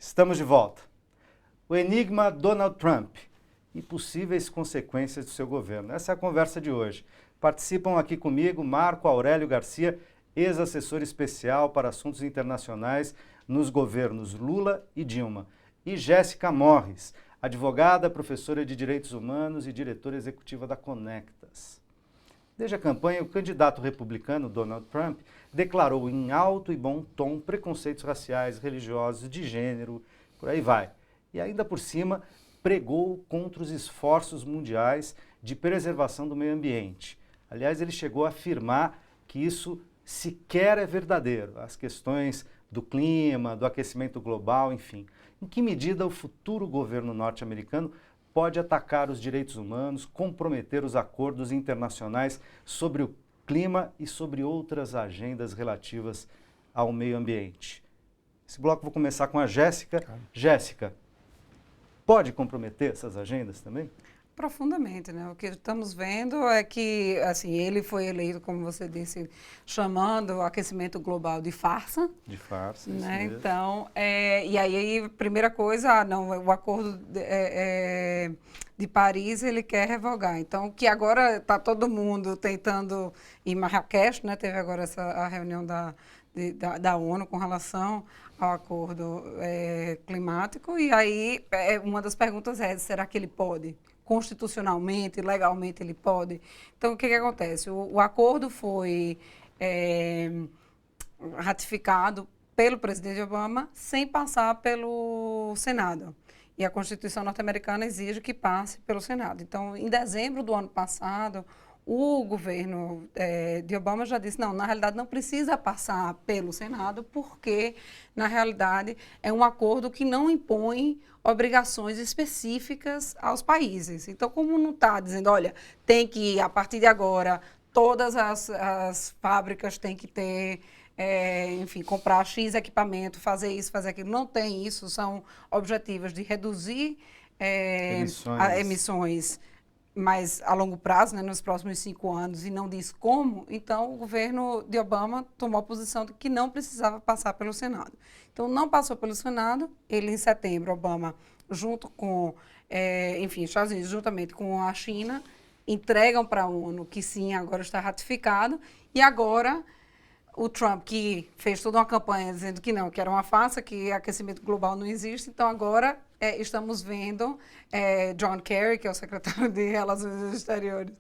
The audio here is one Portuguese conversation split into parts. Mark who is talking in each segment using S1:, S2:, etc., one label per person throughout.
S1: Estamos de volta. O enigma Donald Trump e possíveis consequências do seu governo. Essa é a conversa de hoje. Participam aqui comigo Marco Aurélio Garcia, ex-assessor especial para assuntos internacionais nos governos Lula e Dilma, e Jéssica Morris, advogada, professora de Direitos Humanos e diretora executiva da Conectas. Desde a campanha, o candidato republicano Donald Trump declarou em alto e bom tom preconceitos raciais, religiosos, de gênero, por aí vai. E ainda por cima, pregou contra os esforços mundiais de preservação do meio ambiente. Aliás, ele chegou a afirmar que isso sequer é verdadeiro. As questões do clima, do aquecimento global, enfim. Em que medida o futuro governo norte-americano pode atacar os direitos humanos, comprometer os acordos internacionais sobre o clima e sobre outras agendas relativas ao meio ambiente? Esse bloco vou começar com a Jéssica. Jéssica, pode comprometer essas agendas também?
S2: Profundamente, né? O que estamos vendo é que, assim, ele foi eleito, como você disse, chamando o aquecimento global de farsa.
S1: De farsa,
S2: né?
S1: Isso mesmo.
S2: Então, e aí, primeira coisa, não, o acordo de Paris ele quer revogar. Então, que agora está todo mundo tentando, em Marrakech, né? Teve agora a reunião da ONU com relação ao acordo climático, e aí uma das perguntas é, será que ele pode? Constitucionalmente, legalmente ele pode? Então, o que acontece? O acordo foi ratificado pelo presidente Obama sem passar pelo Senado. E a Constituição norte-americana exige que passe pelo Senado. Então, em dezembro do ano passado, o governo de Obama já disse, não, na realidade não precisa passar pelo Senado, porque, na realidade, é um acordo que não impõe obrigações específicas aos países. Então, como não está dizendo, olha, tem que, a partir de agora, todas as fábricas têm que ter, enfim, comprar X equipamento, fazer isso, fazer aquilo, não tem isso, são objetivos de reduzir emissões, mas a longo prazo, né, nos próximos 5 anos, e não diz como, então o governo de Obama tomou a posição de que não precisava passar pelo Senado. Então, não passou pelo Senado, ele em setembro, Obama, junto com, enfim, Estados Unidos, juntamente com a China, entregam para a ONU que sim, agora está ratificado, e agora o Trump, que fez toda uma campanha dizendo que não, que era uma farsa, que aquecimento global não existe, então agora estamos vendo John Kerry, que é o secretário de Relações Exteriores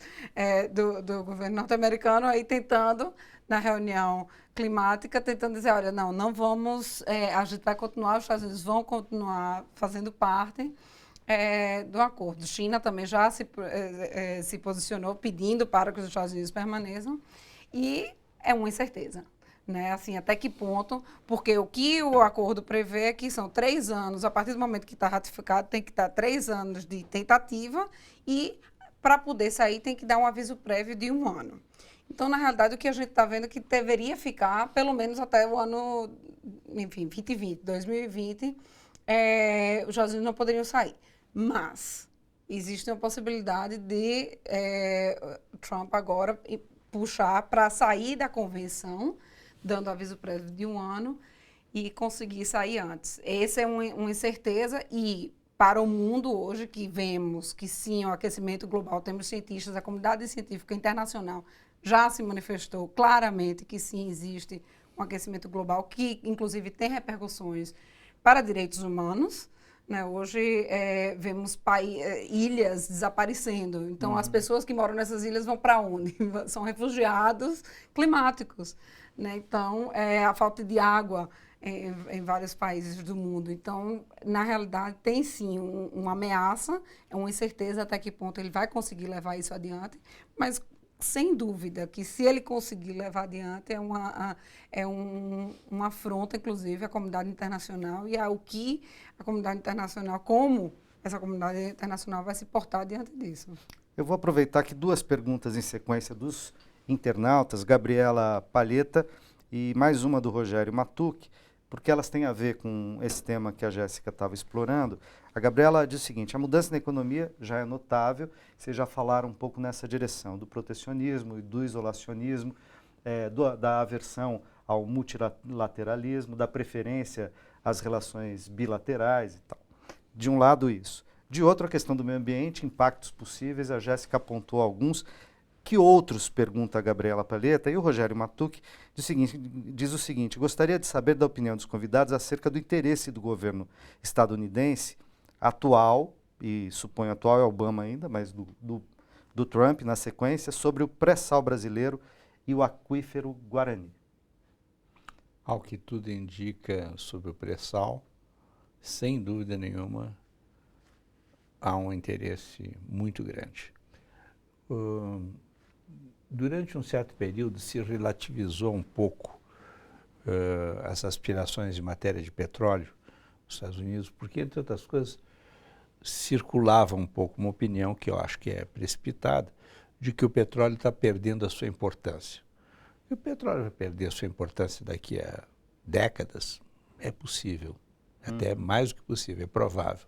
S2: do governo norte-americano, aí tentando, na reunião climática, tentando dizer, olha, não vamos, a gente vai continuar, os Estados Unidos vão continuar fazendo parte do acordo. China também já se posicionou pedindo para que os Estados Unidos permaneçam, e é uma incerteza, né? Assim, até que ponto, porque o que o acordo prevê é que são 3 anos, a partir do momento que está ratificado, tem que estar 3 anos de tentativa e, para poder sair, tem que dar um aviso prévio de 1 ano. Então, na realidade, o que a gente está vendo é que deveria ficar, pelo menos até o ano, enfim, 2020, os Estados Unidos não poderiam sair. Mas existe uma possibilidade de Trump agora puxar para sair da convenção, dando aviso prévio de 1 ano, e conseguir sair antes. Essa é uma incerteza, e para o mundo hoje, que vemos que sim, o aquecimento global, temos cientistas, a comunidade científica internacional já se manifestou claramente que sim, existe um aquecimento global, que inclusive tem repercussões para direitos humanos, né? Hoje vemos ilhas desaparecendo. Então, as pessoas que moram nessas ilhas vão para onde? São refugiados climáticos, né? Então, a falta de água em vários países do mundo. Então, na realidade, tem sim uma ameaça, é uma incerteza até que ponto ele vai conseguir levar isso adiante, mas sem dúvida que, se ele conseguir levar adiante, é uma afronta, inclusive, à comunidade internacional e ao que a comunidade internacional, como essa comunidade internacional vai se portar diante disso.
S1: Eu vou aproveitar aqui 2 perguntas em sequência dos internautas, Gabriela Palheta e mais uma do Rogério Matucci, porque elas têm a ver com esse tema que a Jéssica estava explorando. A Gabriela diz o seguinte: a mudança na economia já é notável, vocês já falaram um pouco nessa direção, do protecionismo e do isolacionismo, da aversão ao multilateralismo, da preferência às relações bilaterais e tal. De um lado isso. De outro, a questão do meio ambiente, impactos possíveis, a Jéssica apontou alguns. Que outros, pergunta a Gabriela Palheta, e o Rogério Matucci diz o seguinte: gostaria de saber da opinião dos convidados acerca do interesse do governo estadunidense atual, e suponho atual é Obama ainda, mas do Trump na sequência, sobre o pré-sal brasileiro e o aquífero Guarani.
S3: Ao que tudo indica sobre o pré-sal, sem dúvida nenhuma, há um interesse muito grande. Durante um certo período se relativizou um pouco as aspirações em matéria de petróleo nos Estados Unidos, porque, entre outras coisas, circulava um pouco uma opinião que eu acho que é precipitada, de que o petróleo está perdendo a sua importância. E o petróleo vai perder a sua importância daqui a décadas? É possível, até mais do que possível, é provável.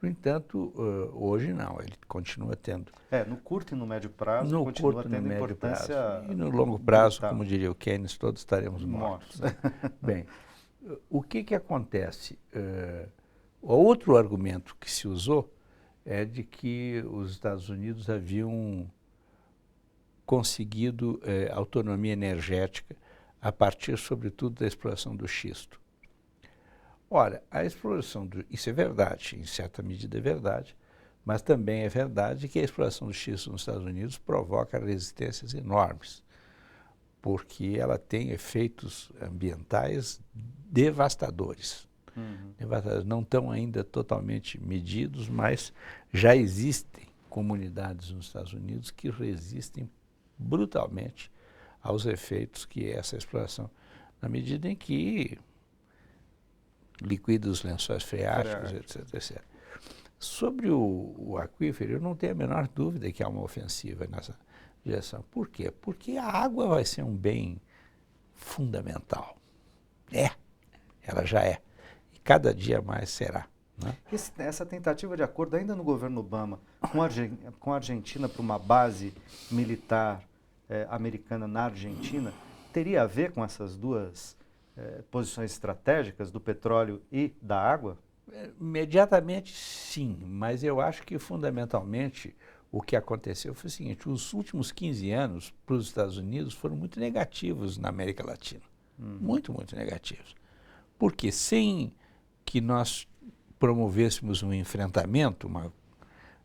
S3: No entanto, hoje não, ele continua tendo.
S1: No curto e no médio prazo, continua tendo importância.
S3: E no longo prazo, como diria o Keynes, todos estaremos mortos. Bem, o que acontece? O outro argumento que se usou é de que os Estados Unidos haviam conseguido autonomia energética a partir, sobretudo, da exploração do xisto. Ora, a exploração isso é verdade, em certa medida é verdade, mas também é verdade que a exploração do xisto nos Estados Unidos provoca resistências enormes, porque ela tem efeitos ambientais devastadores. Devastadores. Não estão ainda totalmente medidos, mas já existem comunidades nos Estados Unidos que resistem brutalmente aos efeitos que essa exploração, na medida em que liquida os lençóis freáticos, etc. Sobre o aquífero, eu não tenho a menor dúvida que há uma ofensiva nessa direção. Por quê? Porque a água vai ser um bem fundamental. Ela já é. E cada dia mais será. Né?
S1: Essa tentativa de acordo ainda no governo Obama com a Argentina para uma base militar americana na Argentina, teria a ver com essas duas posições estratégicas do petróleo e da água?
S3: Imediatamente sim, mas eu acho que fundamentalmente o que aconteceu foi o seguinte: os últimos 15 anos para os Estados Unidos foram muito negativos na América Latina. Muito, muito negativos. Porque sem que nós promovêssemos um enfrentamento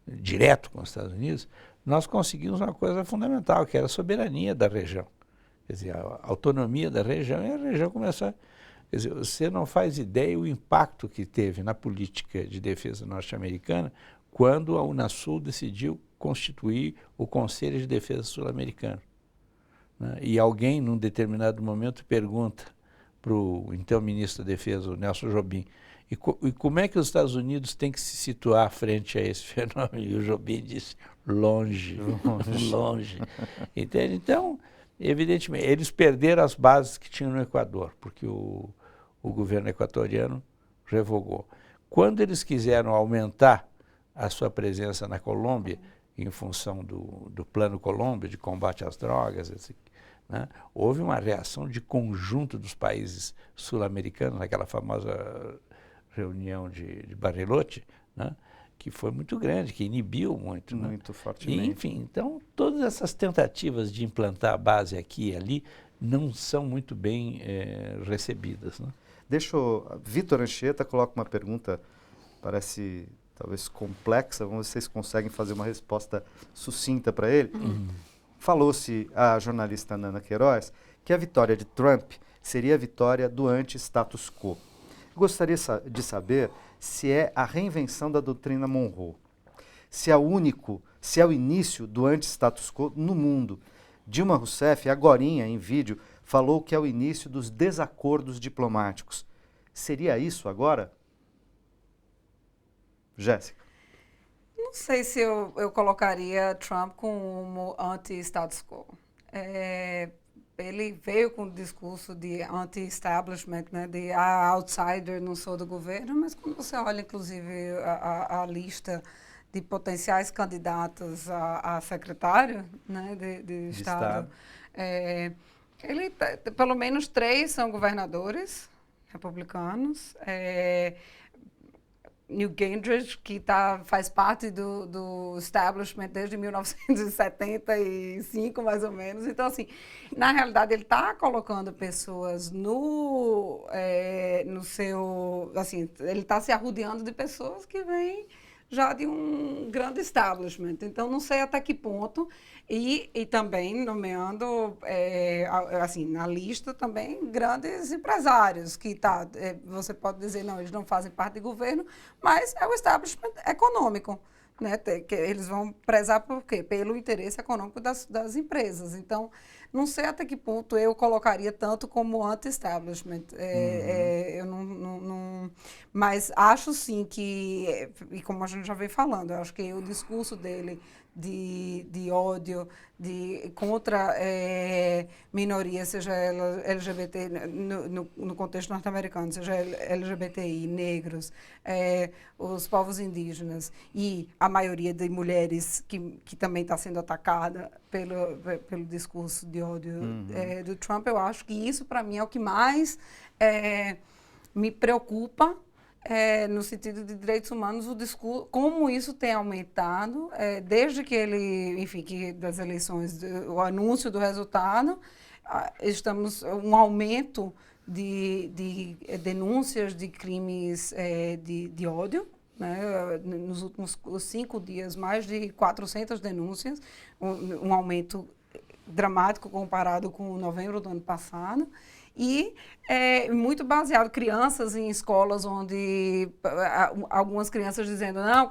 S3: direto com os Estados Unidos, nós conseguimos uma coisa fundamental, que era a soberania da região. Quer dizer, a autonomia da região, e a região começou a... Quer dizer, você não faz ideia o impacto que teve na política de defesa norte-americana quando a Unasul decidiu constituir o Conselho de Defesa Sul-Americano. Né? E alguém, num determinado momento, pergunta para o então ministro da Defesa, o Nelson Jobim, e como é que os Estados Unidos têm que se situar frente a esse fenômeno? E o Jobim disse, longe. Longe. Entende? Então, evidentemente, eles perderam as bases que tinham no Equador, porque o governo equatoriano revogou. Quando eles quiseram aumentar a sua presença na Colômbia, em função do Plano Colômbia, de combate às drogas, etc., né, houve uma reação de conjunto dos países sul-americanos, naquela famosa reunião de Bariloche, né, que foi muito grande, que inibiu muito.
S1: Muito
S3: né?
S1: fortemente.
S3: E, enfim, então, todas essas tentativas de implantar a base aqui e ali não são muito bem recebidas. Né?
S1: Vitor Anchieta coloca uma pergunta, parece talvez complexa, vamos ver se vocês conseguem fazer uma resposta sucinta para ele. Falou-se a jornalista Nana Queiroz que a vitória de Trump seria a vitória do anti-status quo. Gostaria de saber se é a reinvenção da doutrina Monroe, se é o início do anti-status quo no mundo. Dilma Rousseff, agorinha em vídeo, falou que é o início dos desacordos diplomáticos. Seria isso agora? Jéssica.
S2: Não sei se eu colocaria Trump como anti-status quo. Ele veio com o discurso de anti-establishment, né, de outsider, não sou do governo, mas quando você olha, inclusive, a lista de potenciais candidatos a secretário, né, de Estado, Pelo menos 3 são governadores republicanos. Newt Gingrich, que faz parte do establishment desde 1975, mais ou menos. Então, assim, na realidade, ele está colocando pessoas no seu... Assim, ele está se arrodeando de pessoas que vêm já de um grande establishment. Então, não sei até que ponto. E também nomeando, assim, na lista também, grandes empresários, que você pode dizer, não, eles não fazem parte do governo, mas é o establishment econômico, né? Que eles vão prezar por quê? Pelo interesse econômico das empresas. Então, não sei até que ponto eu colocaria tanto como anti-establishment. Eu não... Mas acho sim que, e como a gente já vem falando, eu acho que o discurso dele de ódio contra minorias, seja ela LGBT, no contexto norte-americano, seja LGBTI, negros, os povos indígenas e a maioria de mulheres que também está sendo atacada pelo discurso de ódio do Trump, eu acho que isso, para mim, é o que mais me preocupa. No sentido de direitos humanos, o discurso, como isso tem aumentado, desde que das eleições, o anúncio do resultado, estamos um aumento de denúncias de crimes de ódio, né? Nos últimos 5 dias, mais de 400 denúncias, um aumento dramático comparado com novembro do ano passado. E muito baseado, crianças em escolas onde algumas crianças dizendo, não,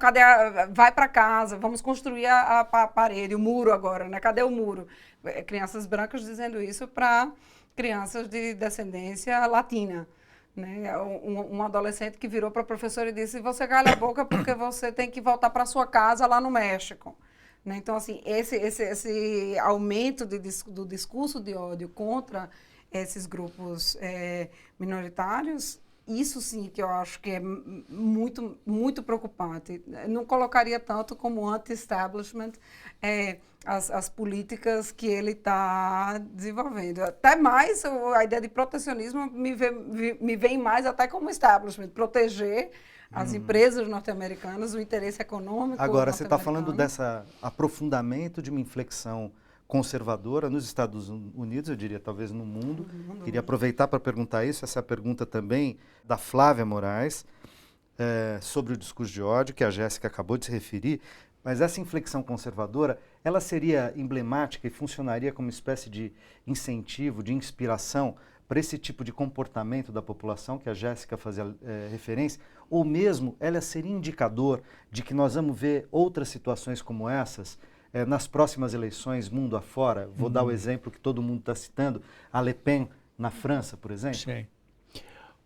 S2: vai para casa, vamos construir a parede, o muro agora, né? Cadê o muro? Crianças brancas dizendo isso para crianças de descendência latina. Né? Um adolescente que virou para a professora e disse, você cala a boca porque você tem que voltar para sua casa lá no México. Né? Então, assim, esse aumento do discurso de ódio contra esses grupos minoritários, isso sim que eu acho que é muito, muito preocupante. Não colocaria tanto como anti-establishment as políticas que ele está desenvolvendo. Até mais, a ideia de protecionismo me vem mais até como establishment, proteger as empresas norte-americanas, o interesse econômico.
S1: Agora, você está falando desse aprofundamento de uma inflexão conservadora nos Estados Unidos, eu diria, talvez no mundo. Queria aproveitar para perguntar isso, essa pergunta também da Flávia Moraes, sobre o discurso de ódio, que a Jéssica acabou de se referir, mas essa inflexão conservadora, ela seria emblemática e funcionaria como uma espécie de incentivo, de inspiração para esse tipo de comportamento da população, que a Jéssica fazia referência, ou mesmo ela seria indicador de que nós vamos ver outras situações como essas, nas próximas eleições, mundo afora? Vou dar o exemplo que todo mundo está citando, a Le Pen na França, por exemplo.
S3: Sim.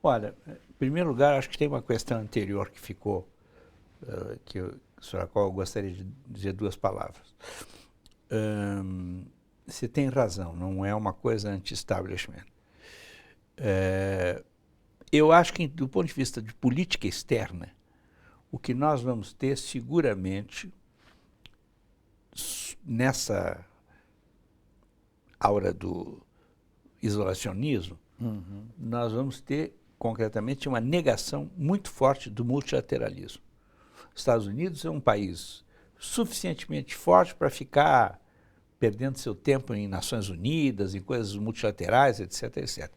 S3: Olha, em primeiro lugar, acho que tem uma questão anterior que ficou, sobre a qual eu gostaria de dizer 2 palavras. Você tem razão, não é uma coisa anti-establishment. Eu acho que, do ponto de vista de política externa, o que nós vamos ter seguramente nessa aura do isolacionismo, nós vamos ter, concretamente, uma negação muito forte do multilateralismo. Os Estados Unidos é um país suficientemente forte para ficar perdendo seu tempo em Nações Unidas, em coisas multilaterais, etc., etc.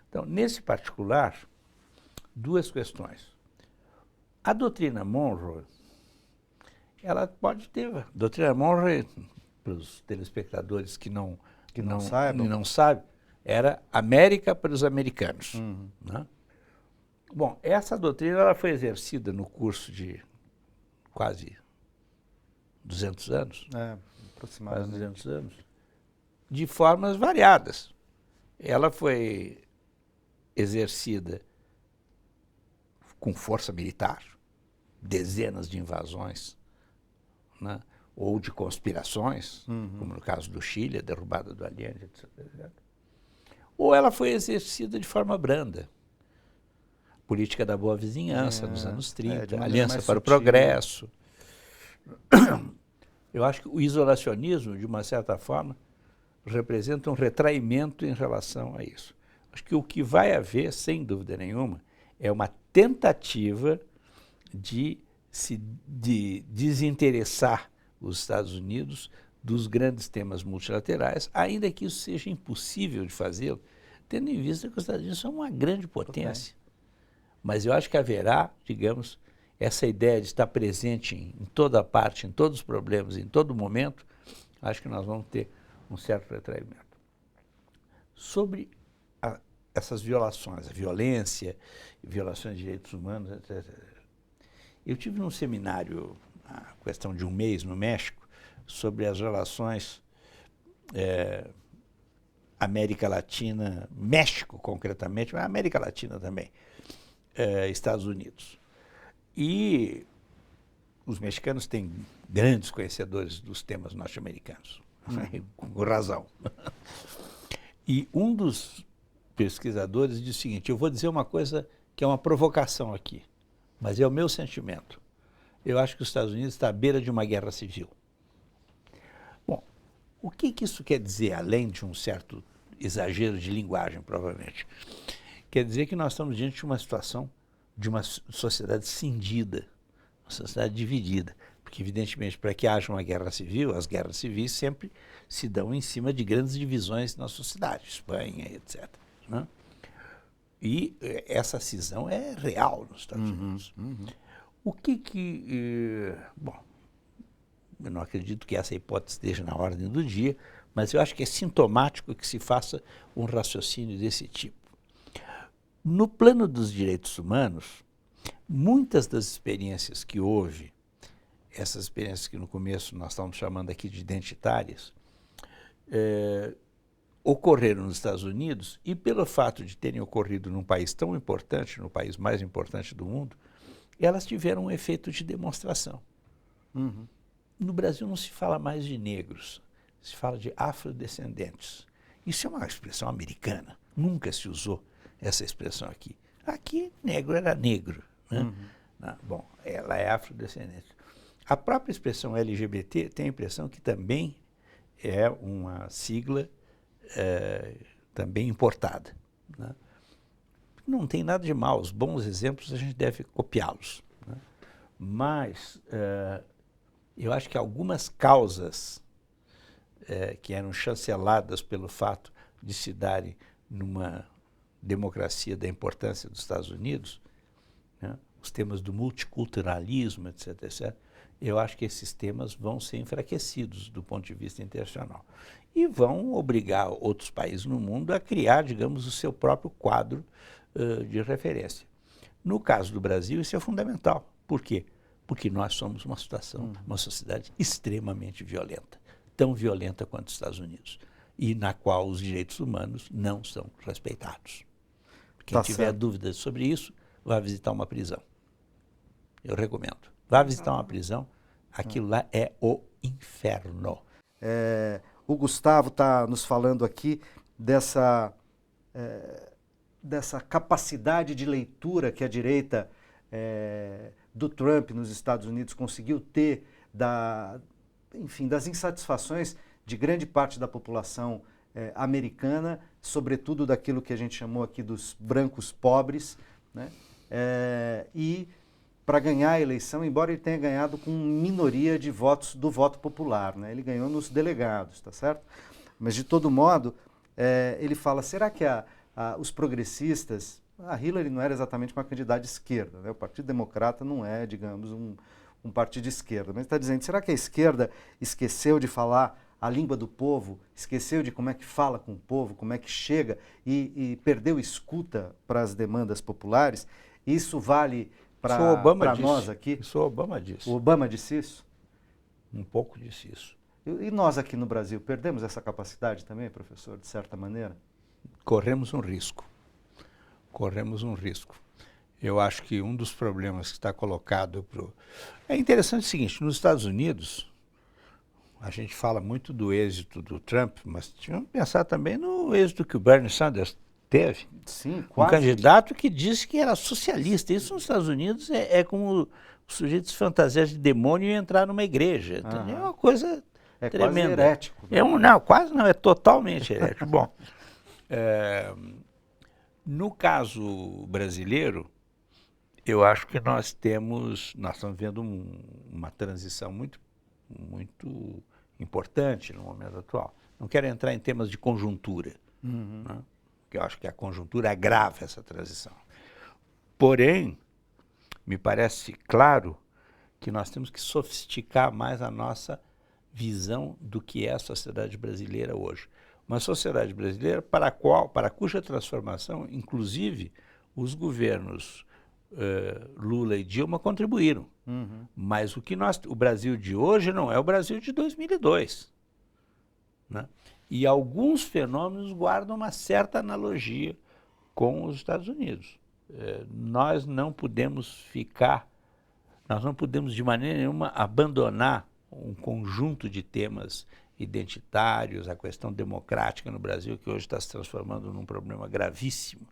S3: Então, nesse particular, 2 questões. A doutrina Monroe, ela pode ter. A doutrina Monroe, para os telespectadores que não sabem, era América para os americanos. Né? Bom, essa doutrina ela foi exercida no curso de quase 200 anos.
S1: Aproximadamente.
S3: Quase 200 anos. De formas variadas. Ela foi exercida com força militar, dezenas de invasões, né? Ou de conspirações, como no caso do Chile, a derrubada do Allende, etc. Ou ela foi exercida de forma branda. Política da boa vizinhança nos anos 30, Aliança para o Progresso. Eu acho que o isolacionismo, de uma certa forma, representa um retraimento em relação a isso. Acho que o que vai haver, sem dúvida nenhuma, é uma tentativa de desinteressar os Estados Unidos dos grandes temas multilaterais, ainda que isso seja impossível de fazê-lo, tendo em vista que os Estados Unidos são uma grande potência. Mas eu acho que haverá, digamos, essa ideia de estar presente em toda parte, em todos os problemas, em todo momento, acho que nós vamos ter um certo retraimento. Sobre essas violações, a violência, violações de direitos humanos, etc. Eu tive num seminário, há questão de um mês, no México, sobre as relações América Latina, México concretamente, mas América Latina também, Estados Unidos. E os mexicanos têm grandes conhecedores dos temas norte-americanos, com razão. E um dos pesquisadores disse o seguinte: eu vou dizer uma coisa que é uma provocação aqui, mas é o meu sentimento. Eu acho que os Estados Unidos está à beira de uma guerra civil. Bom, o que isso quer dizer, além de um certo exagero de linguagem, provavelmente? Quer dizer que nós estamos diante de uma situação de uma sociedade cindida, uma sociedade dividida. Porque, evidentemente, para que haja uma guerra civil, as guerras civis sempre se dão em cima de grandes divisões na sociedade, Espanha, etc. Né? E essa cisão é real nos Estados Unidos. O bom, eu não acredito que essa hipótese esteja na ordem do dia, mas eu acho que é sintomático que se faça um raciocínio desse tipo. No plano dos direitos humanos, muitas das experiências que houve, essas experiências que no começo nós estamos chamando aqui de identitárias, ocorreram nos Estados Unidos, e pelo fato de terem ocorrido num país tão importante, no país mais importante do mundo, elas tiveram um efeito de demonstração. No Brasil não se fala mais de negros, se fala de afrodescendentes. Isso é uma expressão americana, nunca se usou essa expressão aqui. Aqui, negro era negro. Né? Bom, ela é afrodescendente. A própria expressão LGBT tem a impressão que também é uma sigla também importada. Né? Não tem nada de mal, os bons exemplos a gente deve copiá-los. Né? Mas eu acho que algumas causas que eram chanceladas pelo fato de se darem numa democracia da importância dos Estados Unidos, né? Os temas do multiculturalismo, etc., etc., eu acho que esses temas vão ser enfraquecidos do ponto de vista internacional e vão obrigar outros países no mundo a criar, digamos, o seu próprio quadro de referência. No caso do Brasil, isso é fundamental. Por quê? Porque nós somos uma sociedade extremamente violenta, tão violenta quanto os Estados Unidos, e na qual os direitos humanos não são respeitados. Quem tiver dúvidas sobre isso, vá visitar uma prisão. Eu recomendo. Vá visitar uma prisão, aquilo lá é o inferno.
S1: O Gustavo está nos falando aqui dessa capacidade de leitura que a direita do Trump nos Estados Unidos conseguiu ter, das insatisfações de grande parte da população americana, sobretudo daquilo que a gente chamou aqui dos brancos pobres, né? E para ganhar a eleição, embora ele tenha ganhado com minoria de votos do voto popular, né? Ele ganhou nos delegados, tá certo? Mas de todo modo, ele fala, será que os progressistas, a Hillary não era exatamente uma candidata de esquerda, né? O Partido Democrata não é, digamos, um partido de esquerda, mas está dizendo, será que a esquerda esqueceu de falar a língua do povo, esqueceu de como é que fala com o povo, como é que chega e perdeu escuta para as demandas populares? Isso vale para nós aqui?
S3: Isso o Obama disse.
S1: O Obama disse isso?
S3: Um pouco disse isso.
S1: E nós aqui no Brasil, perdemos essa capacidade também, professor, de certa maneira?
S3: Corremos um risco. Corremos um risco. Eu acho que um dos problemas que está colocado É interessante o seguinte, nos Estados Unidos, a gente fala muito do êxito do Trump, mas tínhamos que pensar também no êxito que o Bernie Sanders teve.
S1: Sim,
S3: quase. Um candidato que disse que era socialista. Isso nos Estados Unidos é como o sujeito se fantasiar de demônio e entrar numa igreja. É uma coisa
S1: É
S3: tremenda.
S1: quase herético. Né?
S3: Não, quase não, é totalmente herético. Bom, no caso brasileiro, eu acho que nós estamos vendo uma transição muito importante no momento atual. Não quero entrar em temas de conjuntura, né? Porque eu acho que a conjuntura agrava essa transição. Porém, me parece claro que nós temos que sofisticar mais a nossa visão do que é a sociedade brasileira hoje. Uma sociedade brasileira para cuja transformação, inclusive, os governos Lula e Dilma contribuíram. Mas o Brasil de hoje não é o Brasil de 2002. Né? E alguns fenômenos guardam uma certa analogia com os Estados Unidos. Nós não podemos de maneira nenhuma abandonar um conjunto de temas identitários, a questão democrática no Brasil, que hoje está se transformando num problema gravíssimo,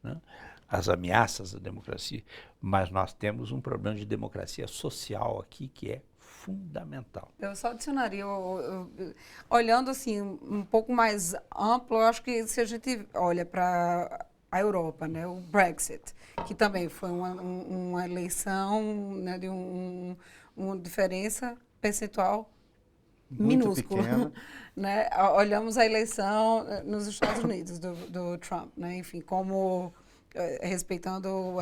S3: né? As ameaças à democracia, mas nós temos um problema de democracia social aqui que é fundamental.
S2: Eu só adicionaria, olhando assim um pouco mais amplo, eu acho que se a gente olha para a Europa, né, o Brexit, que também foi uma eleição, né, de uma diferença percentual
S1: Muito
S2: minúscula.
S1: pequena.
S2: Né? Olhamos a eleição nos Estados Unidos do Trump, né? Enfim, como respeitando o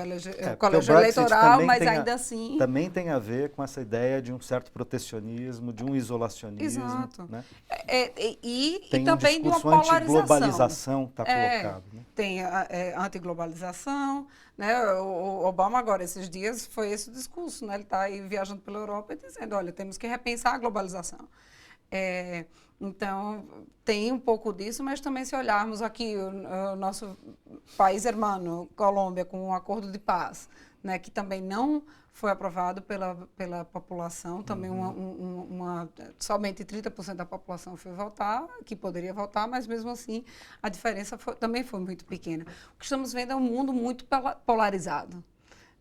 S2: colégio eleitoral, mas ainda assim...
S1: Também tem a ver com essa ideia de um certo protecionismo, de um isolacionismo.
S2: Exato.
S1: Né?
S2: E
S1: tem
S2: também de uma
S1: discurso
S2: polarização.
S1: antiglobalização está colocado. Né?
S2: Tem antiglobalização, né? O Obama agora, esses dias, foi esse o discurso, né? Ele está aí viajando pela Europa e dizendo, olha, temos que repensar a globalização. Então, tem um pouco disso, mas também se olharmos aqui o nosso país irmão, Colômbia, com um acordo de paz, né, que também não foi aprovado pela população, também somente 30% da população foi votar, que poderia votar, mas mesmo assim a diferença também foi muito pequena. O que estamos vendo é um mundo muito polarizado.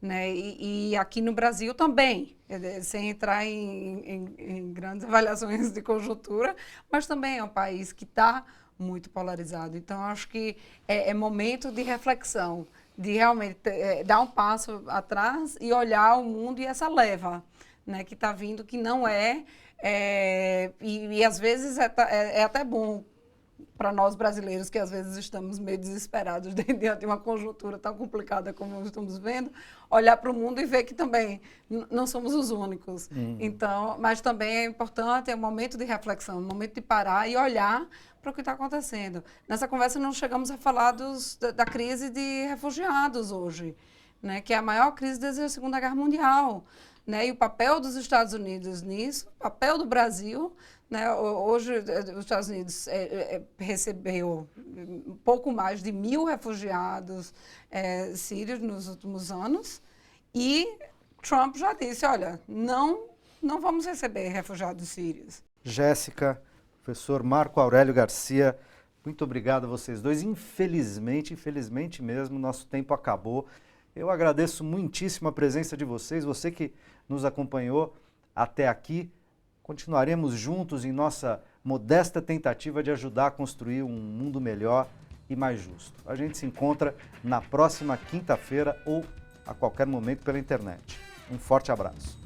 S2: Né? E aqui no Brasil também, sem entrar em grandes avaliações de conjuntura, mas também é um país que está muito polarizado. Então, acho que é momento de reflexão, de realmente dar um passo atrás e olhar o mundo e essa leva, né, que está vindo, que não e às vezes é até bom para nós brasileiros, que às vezes estamos meio desesperados diante de uma conjuntura tão complicada como estamos vendo, olhar para o mundo e ver que também não somos os únicos. Então, mas também é importante, é um momento de reflexão, um momento de parar e olhar para o que está acontecendo. Nessa conversa não chegamos a falar da crise de refugiados hoje, né, que é a maior crise desde a Segunda Guerra Mundial. Né, e o papel dos Estados Unidos nisso, o papel do Brasil, né, hoje os Estados Unidos recebeu um pouco mais de 1.000 refugiados sírios nos últimos anos e Trump já disse, olha, não vamos receber refugiados sírios.
S1: Jéssica, professor Marco Aurélio Garcia, muito obrigado a vocês dois. Infelizmente mesmo, nosso tempo acabou. Eu agradeço muitíssimo a presença de vocês, você que nos acompanhou até aqui. Continuaremos juntos em nossa modesta tentativa de ajudar a construir um mundo melhor e mais justo. A gente se encontra na próxima quinta-feira ou a qualquer momento pela internet. Um forte abraço.